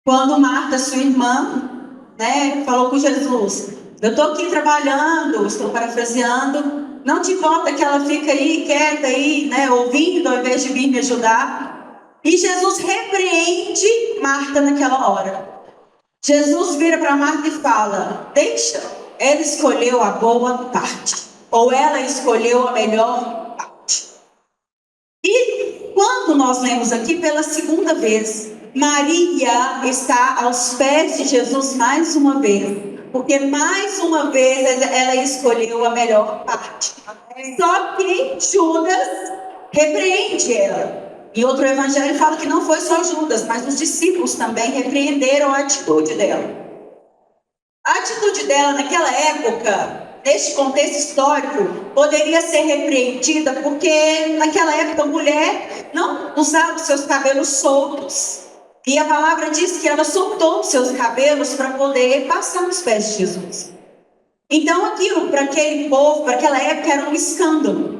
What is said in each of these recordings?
Quando Marta, sua irmã, falou com Jesus: eu estou aqui trabalhando, estou parafraseando, não te importa que ela fica aí quieta aí, ouvindo ao invés de vir me ajudar? E Jesus repreende Marta naquela hora. Jesus vira para Marta e fala: deixa, ela escolheu a boa parte, ou ela escolheu a melhor parte. E quando nós lemos aqui pela segunda vez, Maria está aos pés de Jesus mais uma vez, porque mais uma vez ela escolheu a melhor parte. Só que Judas repreende ela. Em outro evangelho fala que não foi só Judas, mas os discípulos também repreenderam a atitude dela. A atitude dela naquela época, neste contexto histórico, poderia ser repreendida porque naquela época a mulher não usava os seus cabelos soltos. E a palavra diz que ela soltou os seus cabelos para poder passar nos pés de Jesus. Então aquilo para aquele povo, para aquela época, era um escândalo.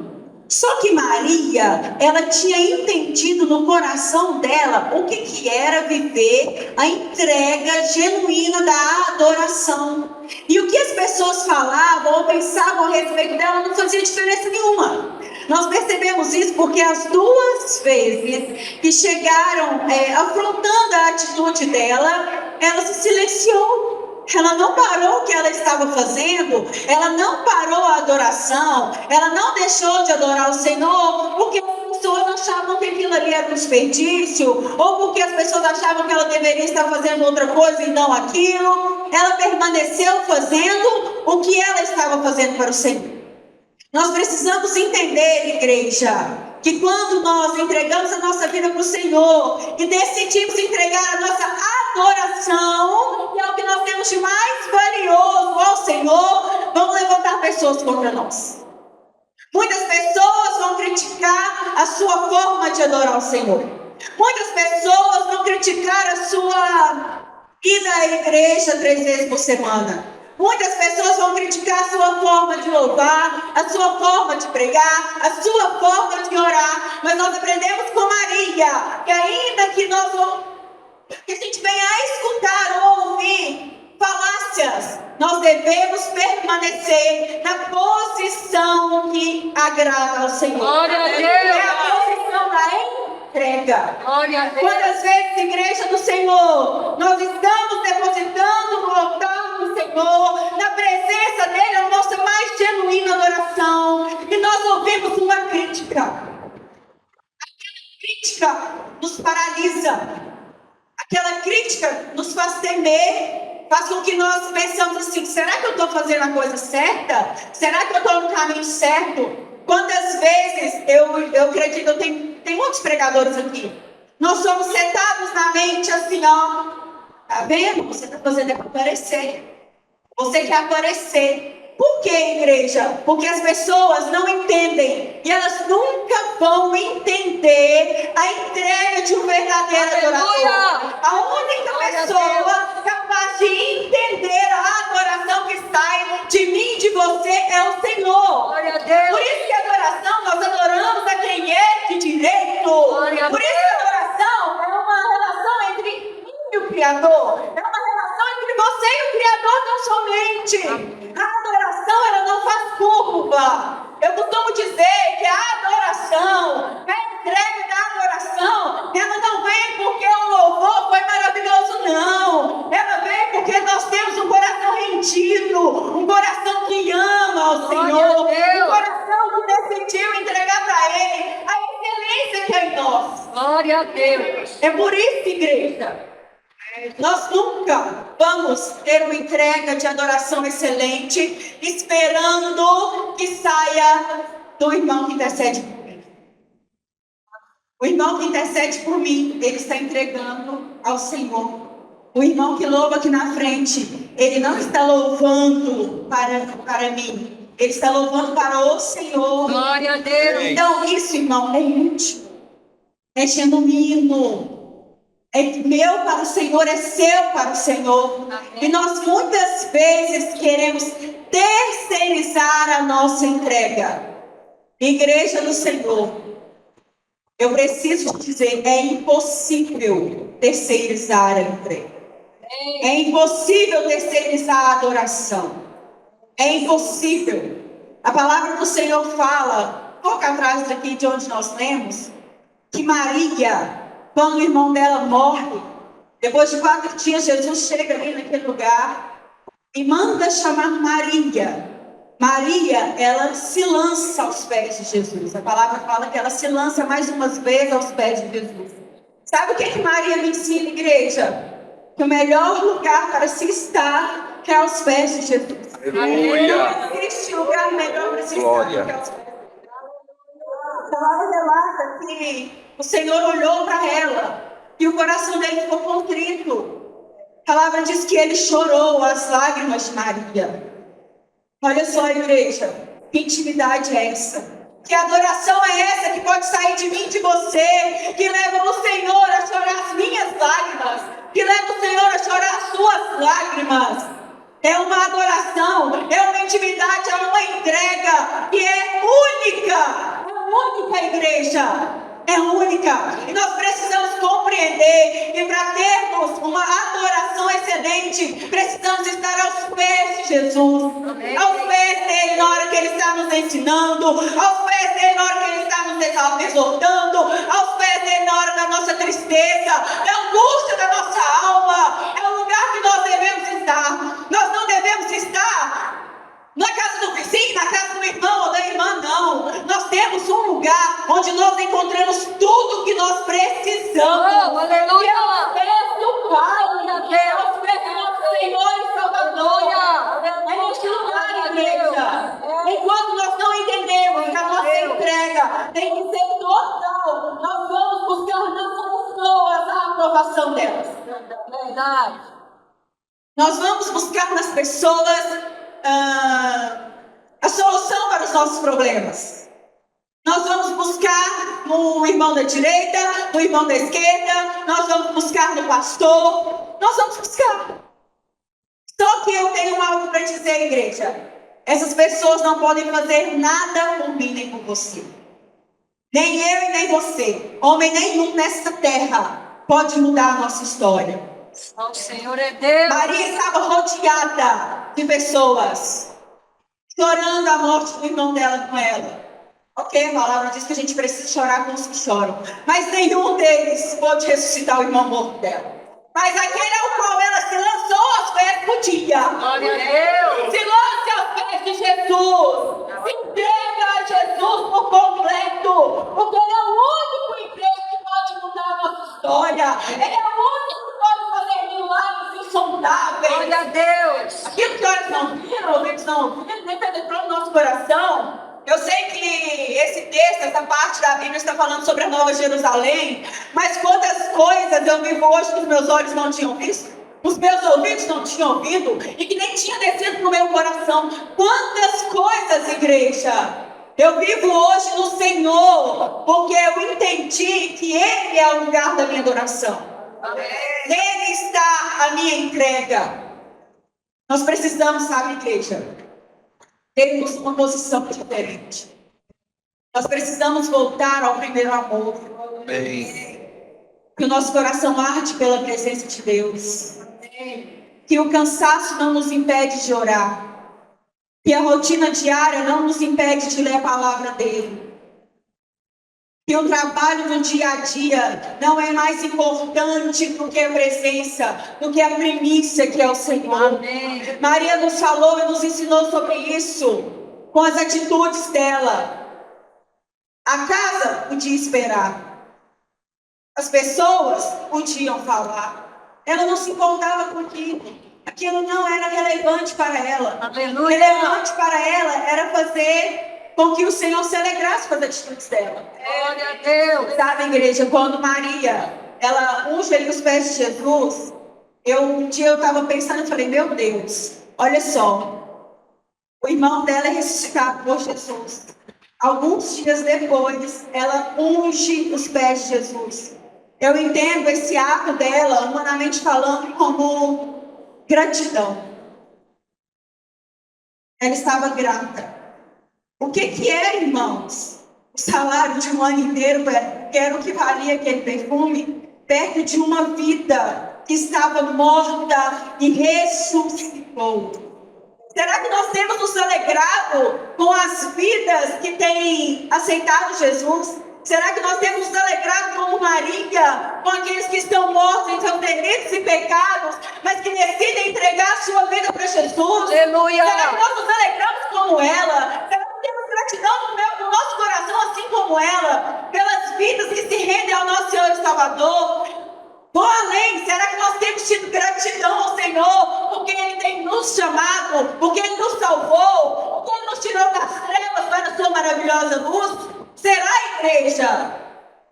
Só que Maria, ela tinha entendido no coração dela o que era viver a entrega genuína da adoração. E o que as pessoas falavam ou pensavam a respeito dela não fazia diferença nenhuma. Nós percebemos isso porque as duas vezes que chegaram afrontando a atitude dela, ela se silenciou. Ela não parou o que ela estava fazendo, ela não parou a adoração, ela não deixou de adorar o Senhor, porque as pessoas achavam que aquilo ali era um desperdício, ou porque as pessoas achavam que ela deveria estar fazendo outra coisa e não aquilo. Ela permaneceu fazendo o que ela estava fazendo para o Senhor. Nós precisamos entender, igreja, que quando nós entregamos a nossa vida para o Senhor e decidimos entregar a nossa adoração, que é o que nós temos de mais valioso ao Senhor, vamos levantar pessoas contra nós. Muitas pessoas vão criticar a sua forma de adorar o Senhor. Muitas pessoas vão criticar a sua ida à igreja 3 vezes por semana. Muitas pessoas vão criticar a sua forma de louvar, a sua forma de pregar, a sua forma de orar. Mas nós aprendemos com Maria que ainda que que a gente venha a escutar ou ouvir falácias, nós devemos permanecer na posição que agrada ao Senhor. Glória a Deus. É a posição da entrega. Glória a Deus. Quantas vezes, igreja do Senhor, nós estamos depositando no altar do Senhor, na presença dele, a nossa mais genuína adoração, e nós ouvimos uma crítica. Aquela crítica nos paralisa. Aquela crítica nos faz temer, faz com que nós pensamos assim: será que eu estou fazendo a coisa certa? Será que eu estou no caminho certo? Quantas vezes, eu acredito, tem muitos pregadores aqui, nós somos sentados na mente assim, ó, tá vendo? Você está fazendo é para aparecer. Você quer aparecer. Por que, igreja? Porque as pessoas não entendem. E elas nunca vão entender a entrega de um verdadeiro adorador. A única pessoa capaz de entender a adoração que sai de mim e de você é o Senhor. Por isso que a adoração, nós adoramos a quem é de direito. Por isso que a adoração é uma relação entre mim e o Criador. É uma relação entre você e o Criador tão somente. A adoração, ela não faz curva. Eu costumo dizer que a adoração, a entrega da adoração, ela não vem porque o louvor foi maravilhoso, não. Ela vem porque nós temos um coração rendido, um coração que ama ao Senhor, um coração que decidiu entregar para Ele a excelência que é em nós. Glória a Deus. É por isso, igreja, nós nunca vamos ter uma entrega de adoração excelente esperando que saia do irmão que intercede por mim. O irmão que intercede por mim, ele está entregando ao Senhor. O irmão que louva aqui na frente, ele não está louvando para mim, ele está louvando para o Senhor. Glória a Deus. Então isso, irmão, é íntimo, é genuíno. É meu para o Senhor, é seu para o Senhor. E nós muitas vezes queremos terceirizar a nossa entrega. Igreja do Senhor, eu preciso dizer, é impossível terceirizar a entrega. É impossível terceirizar a adoração. É impossível. A palavra do Senhor fala, pouco atrás daqui de onde nós lemos, que Maria, quando o irmão dela morre, depois de 4 dias, Jesus chega ali naquele lugar e manda chamar Maria. Maria, ela se lança aos pés de Jesus. A palavra fala que ela se lança mais umas vezes aos pés de Jesus. Sabe o que Maria me ensina, igreja? Que o melhor lugar para se estar é aos pés de Jesus. Aleluia. Não existe lugar melhor para se estar Glória. do que aos pés de Jesus. A palavra relata que o Senhor olhou para ela e o coração dele ficou contrito. A palavra diz que ele chorou as lágrimas de Maria. Olha só, igreja, que intimidade é essa? Que adoração é essa que pode sair de mim, de você, que leva o Senhor a chorar as minhas lágrimas, que leva o Senhor a chorar as suas lágrimas? É uma adoração, é uma intimidade, é uma entrega que é única, igreja. É única. E nós precisamos compreender que para termos uma adoração excelente, precisamos estar aos pés de Jesus. Aos pés dele na hora que ele está nos ensinando, aos pés dele na hora que ele está nos exortando, aos pés dele na hora da nossa tristeza, da angústia da nossa alma. É o lugar que nós devemos estar. Nós não devemos estar na casa do vizinho, na casa do irmão ou da irmã, não. Nós temos um lugar onde nós encontramos tudo o que nós precisamos. Oh, aleluia. Que é aos pés do Pai, é aos pés do nosso Senhor e Salvador. É neste lugar, igreja. Enquanto nós não entendemos que a nossa entrega tem que ser total, nós vamos buscar nas pessoas a aprovação delas. Verdade. Nós vamos buscar nas pessoas a solução para os nossos problemas. Nós vamos buscar no irmão da direita, no irmão da esquerda, nós vamos buscar no pastor, nós vamos buscar. Só que eu tenho algo para dizer, igreja. Essas pessoas não podem fazer nada por mim nem por você. Nem eu e nem você. Homem nenhum nessa terra pode mudar a nossa história. O Senhor é Deus. Maria estava rodeada de pessoas chorando a morte do irmão dela com ela. Ok, a palavra diz que a gente precisa chorar com os que choram. Mas nenhum deles pôde ressuscitar o irmão morto dela. Mas aquele ao qual ela se lançou aos pés podia. Glória a Deus. Se lance aos pés de Jesus. Se entrega a Jesus por completo. Porque Ele é o único emprego que pode mudar a nossa história. Ele é o único que pode fazer milagres insondáveis. Glória a Deus. Aquilo que olhos não viram, ouvidos não ouviram, nem penetrou no nosso coração. Eu sei que esse texto, essa parte da Bíblia está falando sobre a Nova Jerusalém, mas quantas coisas eu vivo hoje que os meus olhos não tinham visto, os meus ouvidos não tinham ouvido e que nem tinha descido no meu coração. Quantas coisas, igreja, eu vivo hoje no Senhor, porque eu entendi que Ele é o lugar da minha adoração. Nele está a minha entrega. Nós precisamos, sabe, igreja, termos uma posição diferente. Nós precisamos voltar ao primeiro amor. Amém. Que o nosso coração arde pela presença de Deus. Que o cansaço não nos impede de orar. Que a rotina diária não nos impede de ler a palavra dele. Que o trabalho do dia a dia não é mais importante do que a presença, do que a primícia que é o Senhor. Amém. Maria nos falou e nos ensinou sobre isso, com as atitudes dela. A casa podia esperar. As pessoas podiam falar. Ela não se importava com aquilo. Aquilo não era relevante para ela. Aleluia. Relevante para ela era fazer com que o Senhor se alegrasse com as atitudes dela. Glória a Deus. Sabe, igreja, quando Maria, ela unge ali os pés de Jesus, um dia eu estava pensando e falei, meu Deus, olha só, o irmão dela é ressuscitado por Jesus. Alguns dias depois, ela unge os pés de Jesus. Eu entendo esse ato dela, humanamente falando, como gratidão. Ela estava grata. O que era, irmãos? O salário de um ano inteiro, que era o que valia aquele perfume, perto de uma vida que estava morta e ressuscitou. Será que nós temos nos alegrado com as vidas que têm aceitado Jesus? Será que nós temos nos alegrado como Maria, com aqueles que estão mortos em seus delitos e pecados, mas que decidem entregar a sua vida para Jesus? Aleluia. Será que nós nos alegramos como ela? Será que temos gratidão no nosso coração, assim como ela, pelas vidas que se rendem ao nosso Senhor e Salvador? Vou além, será que nós temos tido gratidão ao Senhor, porque Ele tem nos chamado, porque Ele nos salvou, porque Ele nos tirou das trevas para a sua maravilhosa luz? Será, igreja?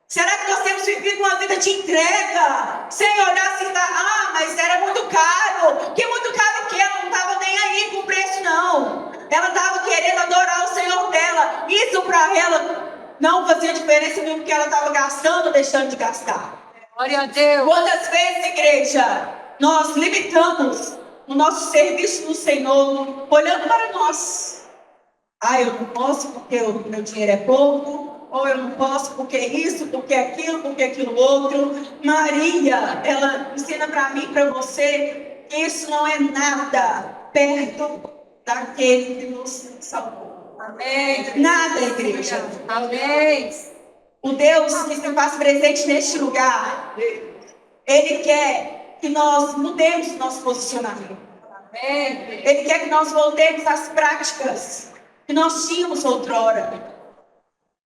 Será que nós temos vivido uma vida de entrega, sem olhar assim, mas era muito caro? Que muito caro que ela não estava nem aí com o preço, não. Ela estava querendo adorar o Senhor dela. Isso para ela não fazia diferença nenhuma, porque ela estava gastando ou deixando de gastar. Glória a Deus. Quantas vezes, igreja, nós limitamos o nosso serviço no Senhor, olhando para nós. Eu não posso porque o meu dinheiro é pouco, ou eu não posso porque isso, porque aquilo outro. Maria, ela ensina para mim e para você que isso não é nada perto daquele que nos salvou. Amém. Nada, igreja. Amém. O Deus que se faz presente neste lugar, Ele quer que nós mudemos o nosso posicionamento. Amém. Ele quer que nós voltemos às práticas que nós tínhamos outrora.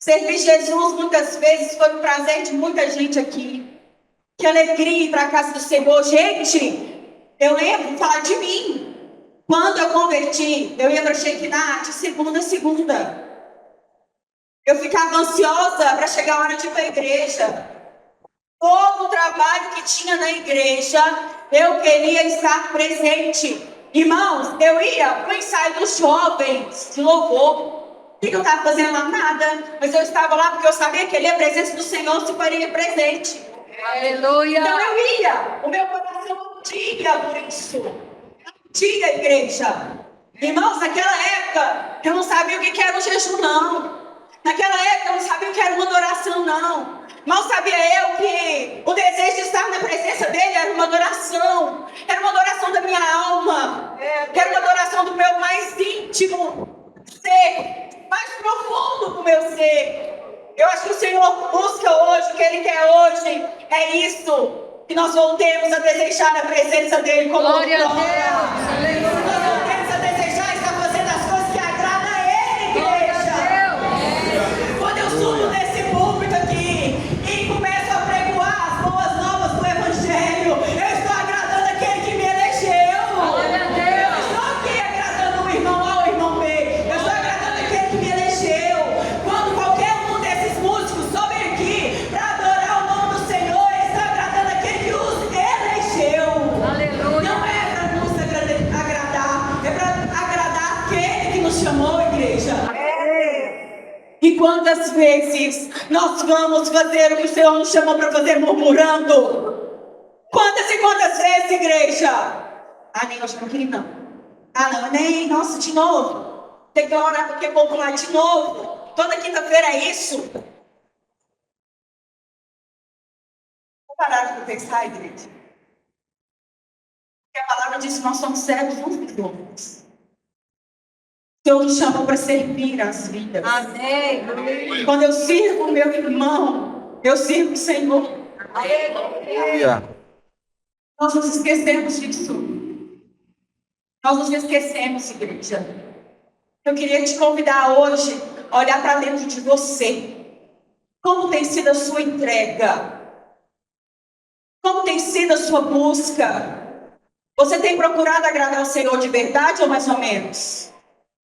Servir Jesus muitas vezes foi um prazer de muita gente aqui. Que alegria ir para a casa do Senhor. Gente, eu lembro, falar de mim. Quando eu converti, eu ia para Shekinah de segunda a segunda. Eu ficava ansiosa para chegar a hora de ir para a igreja. Todo o trabalho que tinha na igreja, eu queria estar presente. Irmãos, eu ia para o ensaio dos jovens de louvor. O que eu estava fazendo lá? Nada. Mas eu estava lá porque eu sabia que ali a presença do Senhor se faria presente. Aleluia. Então eu ia. O meu coração ardia por isso. Ardia, igreja. Irmãos, naquela época, eu não sabia o que era um jejum, não. Naquela época, eu não sabia o que era uma adoração, não. Mal sabia eu que o desejo de estar na presença dele era uma adoração. Era uma adoração da minha alma. Era uma adoração do meu mais íntimo ser, mais profundo do meu ser. Eu acho que o Senhor busca hoje, o que Ele quer hoje é isso. Que nós voltemos a desejar a presença dele como Glória a outrora. Deus. Aleluia. Nós voltemos a desejar estar fazendo as coisas que agradam a Ele, igreja. Quando eu subo nesse púlpito aqui e começo a pregoar as boas novas do Evangelho, eu estou agradando aquele que me elegeu. Glória a Eu Deus. não estou aqui agradando o irmão A ou o irmão B. Eu estou agradando aquele que me elegeu. Quando qualquer um desses músicos sobe aqui para adorar o nome do Senhor, ele está agradando aquele que os elegeu. Aleluia. Não é para nos agradar, é para agradar aquele que nos chamou, igreja. E quantas vezes nós vamos fazer o que o Senhor nos chamou para fazer murmurando? Quantas e quantas vezes, igreja? Nem hoje não queria, não. Não, nem, nossa, de novo. Tem que orar porque vou pular de novo. Toda quinta-feira é isso. Vou parar para pensar, igreja. Porque a palavra diz que nós somos servos uns dos outros. O Senhor nos chamou para servir as vidas. Amém. Quando eu sirvo o meu irmão, eu sirvo o Senhor. Aleluia. Nós nos esquecemos disso. Nós nos esquecemos, igreja. Eu queria te convidar hoje a olhar para dentro de você. Como tem sido a sua entrega? Como tem sido a sua busca? Você tem procurado agradar o Senhor de verdade ou mais ou menos?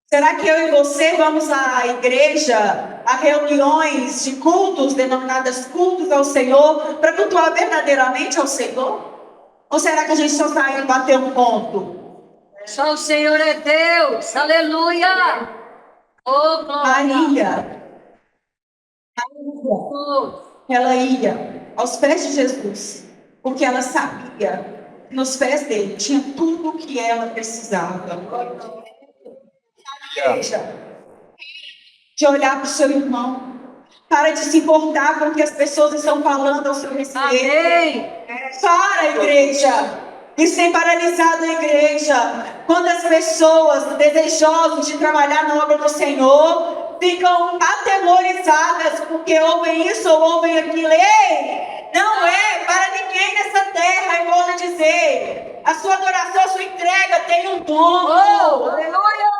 Será que eu e você vamos à igreja, a reuniões de cultos, denominadas cultos ao Senhor, para cultuar verdadeiramente ao Senhor? Ou será que a gente só está indo bater um ponto? Só o Senhor é Deus. Aleluia. Oh, glória. Ela ia aos pés de Jesus, porque ela sabia que nos pés dele tinha tudo o que ela precisava. Igreja, de olhar para o seu irmão, Para de se importar com o que as pessoas estão falando ao seu respeito. Amém. Para, igreja. Isso tem paralisado a igreja. Quando as pessoas desejosas de trabalhar na obra do Senhor ficam atemorizadas porque ouvem isso ou ouvem aquilo. Ei, não é para ninguém nessa terra, eu vou lhe dizer. A sua adoração, a sua entrega tem um dono. Oh, aleluia.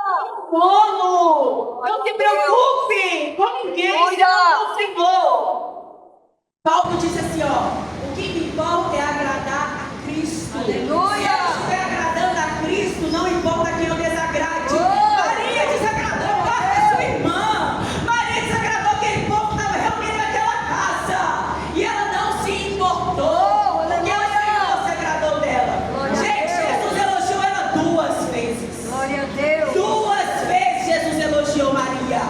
Dono. Não se preocupe com ninguém, senão com o Senhor. Paulo disse assim, ó: o que me importa é agradar a Cristo. Aleluia. Se eu estiver agradando a Cristo, não importa quem eu desagrade. Maria desagradou a sua irmã. Maria desagradou aquele povo que estava reunido naquela casa. E ela não se importou. Porque o Senhor se agradou dela. Gente, Jesus elogiou ela 2 vezes. Glória a Deus. 2 vezes Jesus elogiou Maria.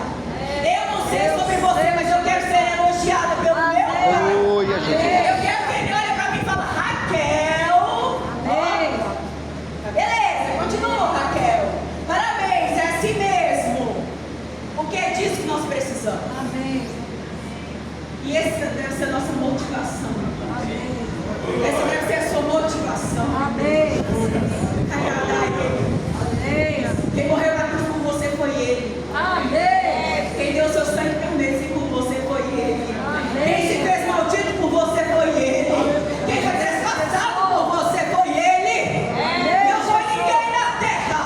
Eu não sei sobre você, mas eu quero ser elogiada pelo meu Pai. Aleluia, Jesus. Eu quero que ele olhe para mim e fale: Raquel. Amém. Beleza, continua, Raquel. Parabéns, é assim mesmo. Porque é disso que nós precisamos. Amém. E essa deve ser a nossa motivação. Amém. Essa deve ser a sua motivação. Amém. Agradar ele. Amém. Quem morreu na cruz por você foi ele. Amém. Quem deu seu sangue carmesim por você foi ele. Amém. Quem se fez maldito por você foi ele. Quem foi trespassado por você foi ele. Não foi ninguém na terra.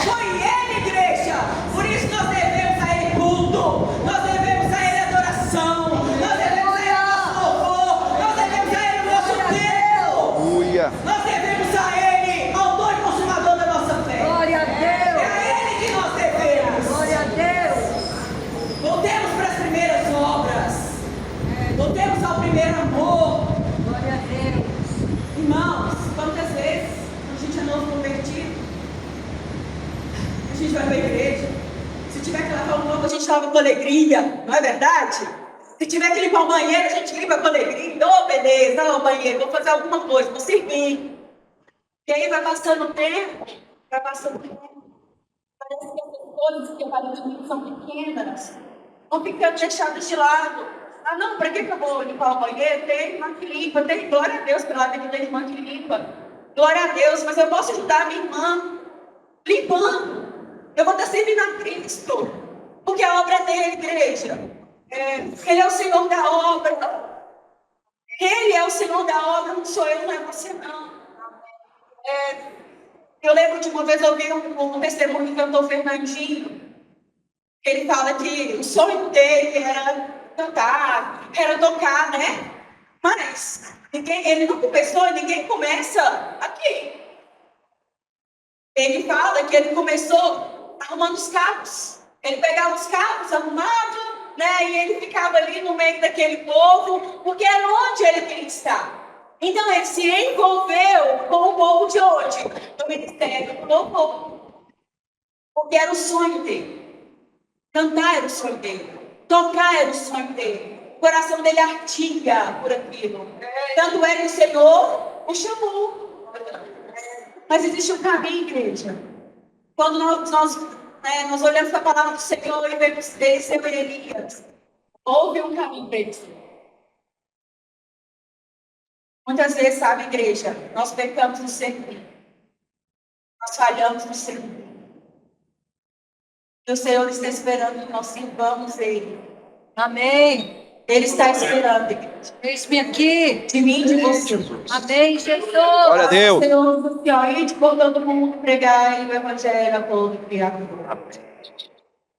Foi ele, igreja. Por isso nós devemos a ele culto. Nós devemos a ele adoração. Nós devemos a ele nosso louvor. Nós devemos a ele o nosso tempo. Aleluia. Nós devemos a ele, autor e consumador da nossa fé. Glória a É Deus. a ele que nós devemos. Glória a Deus. Voltemos para as primeiras obras. Voltemos ao primeiro amor. Glória a Deus. Irmãos, quantas vezes a gente é novo convertido, a gente vai para a igreja. Se tiver que lavar um copo, a gente lava com alegria, não é verdade? Se tiver que limpar o banheiro, a gente limpa com alegria. Ô, beleza, lá o banheiro, vou fazer alguma coisa, vou servir. E aí vai passando o tempo, parece que essas coisas que aparentemente são pequenas vão ficando deixadas de lado. Ah, não, para que eu vou limpar o banheiro? Tem irmã que limpa, tem, glória a Deus pela vida da irmã que limpa. Glória a Deus, mas eu posso ajudar a minha irmã limpando. Eu vou estar servindo a Cristo, porque a obra é dele, igreja. Ele é o Senhor da obra. Ele é o Senhor da obra, não sou eu, não é você não. Eu lembro de uma vez eu vi um testemunho do cantor Fernandinho. Ele fala que o sonho dele era cantar, era tocar, né? Mas ele não começou e ninguém começa aqui. Ele fala que ele começou arrumando os carros. Ele pegava os carros arrumados, né? E ele ficava ali no meio daquele povo, porque era onde ele queria estar. Então ele se envolveu com o povo de onde? Do ministério do louvor. Porque era o sonho dele. Cantar era o sonho dele. Tocar era o sonho dele. O coração dele ardia por aquilo. Tanto é que o Senhor o chamou. Mas existe um caminho, igreja. Quando nós olhamos para a palavra do Senhor e vemos Eliseu e Elias, houve um caminho para eles. Muitas vezes, sabe, igreja, nós pecamos no servir. Nós falhamos no servir. E o Senhor está esperando que nós sirvamos Ele. Amém. Ele está esperando, igreja. Eis-me aqui. De mim e de você. Amém, Jesus. Glória a Deus. O Senhor diz assim, ó, ide por todo mundo pregar o Evangelho a todo criatura.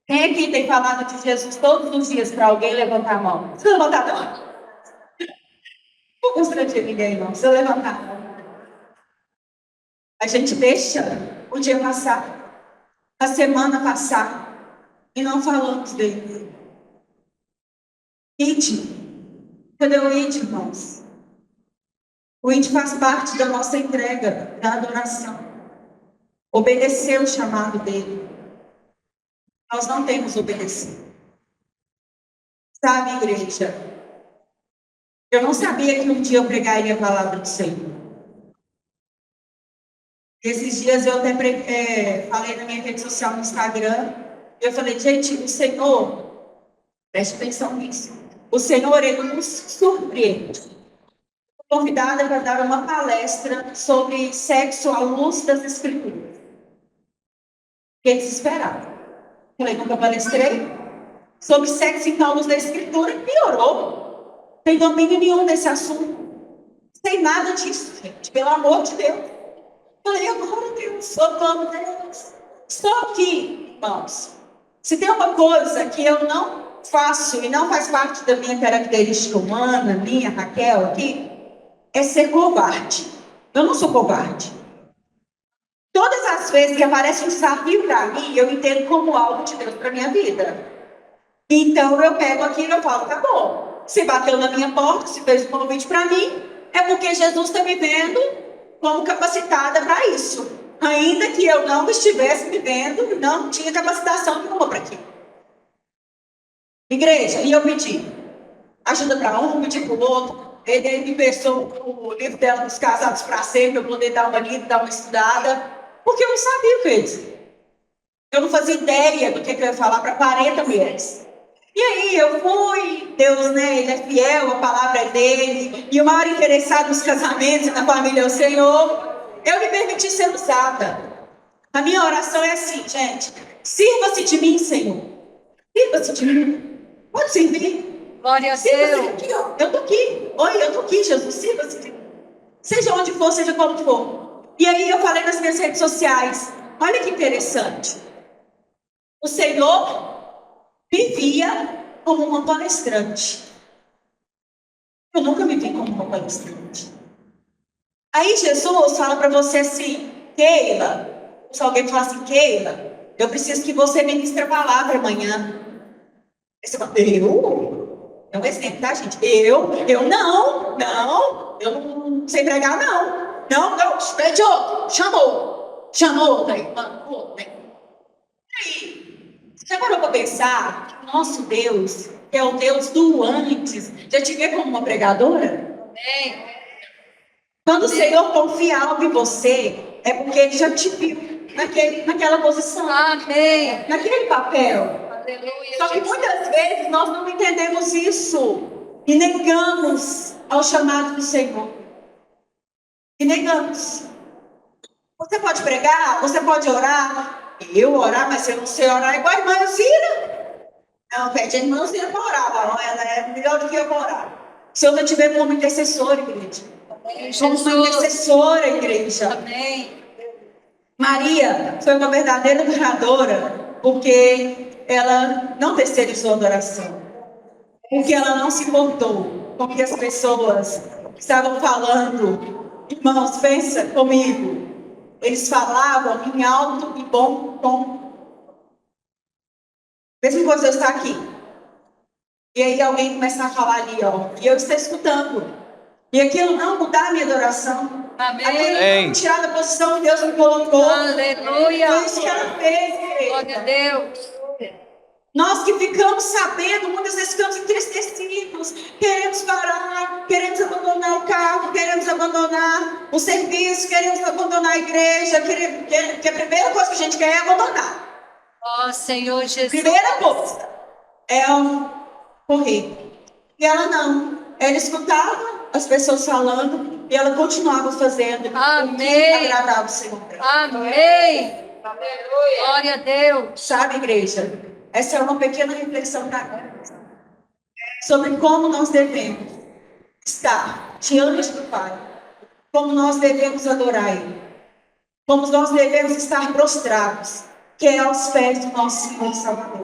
Quem aqui tem falado de Jesus todos os dias para alguém levantar a mão? Se levantar a mão. Não constrange ninguém, não. Se levantar a mão. A gente deixa o dia passar. A semana passar e não falamos dele. ID. Cadê o ID, irmãos? O ID faz parte da nossa entrega, da adoração. Obedecer o chamado dele. Nós não temos obedecido. Sabe, igreja? Eu não sabia que um dia eu pregaria a palavra do Senhor. Esses dias eu até falei na minha rede social, no Instagram. Eu falei, gente, o Senhor, preste atenção nisso. o Senhor, Ele nos surpreende. Fui convidada para dar uma palestra sobre sexo à luz das Escrituras. Fiquei desesperada. Falei, nunca palestrei sobre sexo à luz da Escritura. Piorou. Não tem domínio nenhum desse assunto. Não tem nada disso, gente. Pelo amor de Deus. Falei, agora Deus, socorro Deus. Estou aqui, irmãos. Se tem uma coisa que eu não faço e não faz parte da minha característica humana, minha, Raquel, aqui, é ser covarde. Eu não sou covarde. Todas as vezes que aparece um desafio para mim, eu entendo como algo de Deus para a minha vida. Então eu pego aquilo e eu falo, tá bom. Se bateu na minha porta, se fez um convite para mim, é porque Jesus está me vendo como capacitada para isso. Ainda que eu não estivesse me vendo, não tinha capacitação nenhuma para aquilo. Igreja, e eu pedi ajuda para um, pedi para o outro. Ele me emprestou o livro dela dos Casados para Sempre, eu poder dar uma lida, dar uma estudada, porque eu não sabia o que é isso. Eu não fazia ideia do que eu ia falar para 40 mulheres. E aí eu fui, Deus, né, Ele é fiel, a palavra é dele, e o maior interessado nos casamentos e na família é o Senhor. Eu me permiti ser usada. A minha oração é assim, gente, sirva-se de mim, Senhor. Sirva-se de mim. Pode servir. Glória a Sirva-se Deus. aqui, ó. Eu tô aqui. Oi, eu tô aqui, Jesus. Sirva-se de mim. Seja onde for, seja como for. E aí eu falei nas minhas redes sociais. Olha que interessante. O Senhor me via como uma palestrante. Eu nunca me vi como uma palestrante. Aí Jesus fala para você assim, Keila, se alguém falar assim, Keila, eu preciso que você ministre a palavra amanhã. Aí você fala, eu? É um exemplo, tá, gente? Eu não sei pregar, não. Não, pede outro. Chamou, daí, mano, aí, você parou para pensar que o nosso Deus, que é o Deus do antes, já te vê como uma pregadora? Amém. Quando o Senhor confia algo em você, é porque Ele já te viu naquela posição, Amém. naquele papel. Aleluia. Só que muitas vezes nós não entendemos isso e negamos ao chamado do Senhor. E negamos. Você pode pregar, você pode orar. Eu orar, mas eu não sei orar igual a irmã Elzira. Não, pede a irmã Elzira para orar, não. Ela é melhor do que eu para orar. Se eu não tiver como intercessora, igreja. Somos uma intercessora, igreja. Amém. Maria foi uma verdadeira adoradora, porque ela não terceirizou a adoração. Porque ela não se importou com que as pessoas estavam falando. Irmãos, pensa comigo. Eles falavam em alto e bom tom. Mesma coisa eu estar aqui. E aí alguém começar a falar ali, ó. E eu estou escutando. E aquilo não mudar a minha adoração. Amém. Aquilo não tirar da posição que Deus me colocou. Aleluia. Foi isso que ela fez, Glória a igreja. Deus. Nós que ficamos sabendo, muitas vezes ficamos entristecidos, queremos parar, queremos abandonar o carro, queremos abandonar o serviço, queremos abandonar a igreja, que a primeira coisa que a gente quer é abandonar. Ó Senhor Jesus. Primeira coisa é correr. E ela não. Ela escutava as pessoas falando e ela continuava fazendo o que Amém. agradava o Senhor. Amém. Glória a Deus. Sabe, igreja? Essa é uma pequena reflexão para nós sobre como nós devemos estar diante do Pai, como nós devemos adorar Ele, como nós devemos estar prostrados, que é aos pés do nosso Senhor e Salvador.